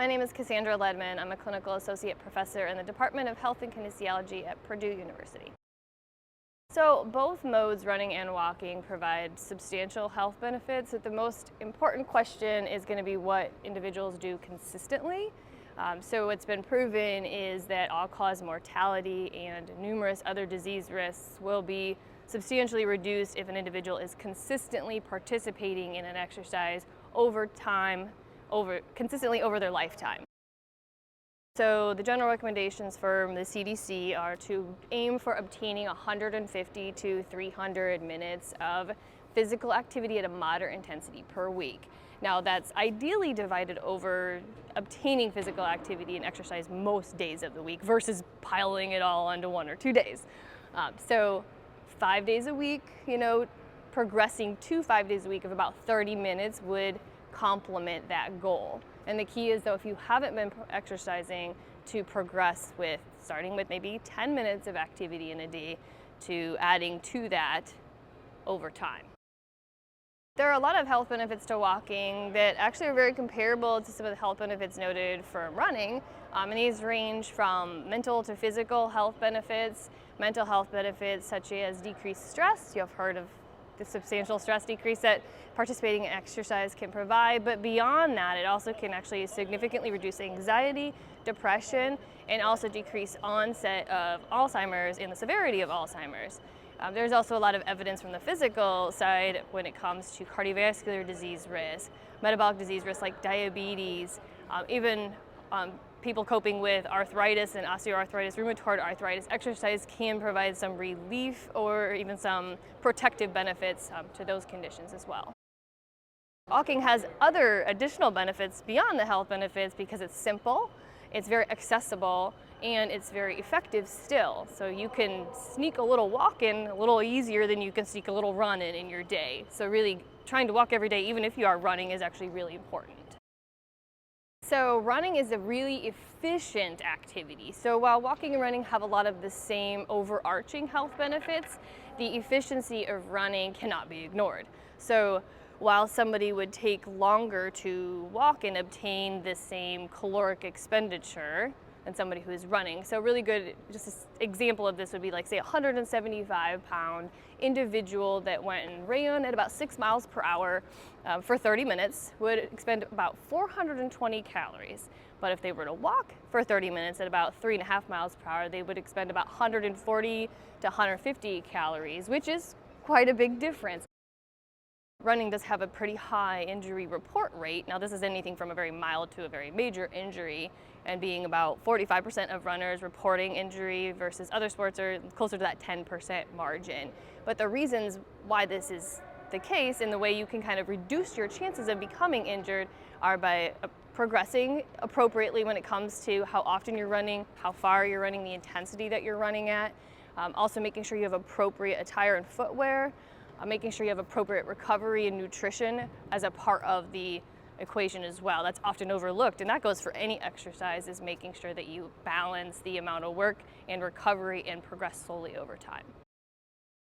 My name is Cassandra Ledman. I'm a clinical associate professor in the Department of Health and Kinesiology at Purdue University. So both modes, running and walking, provide substantial health benefits. But the most important question is going to be what individuals do consistently. So what's been proven is that all-cause mortality and numerous other disease risks will be substantially reduced if an individual is consistently participating in an exercise over time, consistently over their lifetime. So the general recommendations from the CDC are to aim for obtaining 150 to 300 minutes of physical activity at a moderate intensity per week. Now that's ideally divided over obtaining physical activity and exercise most days of the week versus piling it all onto 1 or 2 days. So 5 days a week, progressing to 5 days a week of about 30 minutes would complement that goal. And the key is, though, if you haven't been exercising, to progress with starting with maybe 10 minutes of activity in a day to adding to that over time. There are a lot of health benefits to walking that actually are very comparable to some of the health benefits noted for running. And these range from mental to physical health benefits, mental health benefits such as decreased stress. You have heard of the substantial stress decrease that participating in exercise can provide, but beyond that, it also can actually significantly reduce anxiety, depression, and also decrease onset of Alzhimers and the severity of Alzhimers. There's also a lot of evidence from the physical side when it comes to cardiovascular disease risk, metabolic disease risk like diabetes, even people coping with arthritis and osteoarthritis, rheumatoid arthritis. Exercise can provide some relief or even some protective benefits to those conditions as well. Walking has other additional benefits beyond the health benefits because it's simple, it's very accessible, and it's very effective still. So you can sneak a little walk in a little easier than you can sneak a little run in your day. So really trying to walk every day, even if you are running, is actually really important. So running is a really efficient activity. So while walking and running have a lot of the same overarching health benefits, the efficiency of running cannot be ignored. So while somebody would take longer to walk and obtain the same caloric expenditure than somebody who is running. So really good, just an example of this would be like, say, a 175-pound individual that went and ran at about 6 miles per hour for 30 minutes would expend about 420 calories. But if they were to walk for 30 minutes at about 3.5 miles per hour, they would expend about 140 to 150 calories, which is quite a big difference. Running does have a pretty high injury report rate. Now this is anything from a very mild to a very major injury, and being about 45% of runners reporting injury versus other sports are closer to that 10% margin. But the reasons why this is the case and the way you can kind of reduce your chances of becoming injured are by progressing appropriately when it comes to how often you're running, how far you're running, the intensity that you're running at. Also making sure you have appropriate attire and footwear. Making sure you have appropriate recovery and nutrition as a part of the equation as well. That's often overlooked, and that goes for any exercise, is making sure that you balance the amount of work and recovery and progress slowly over time.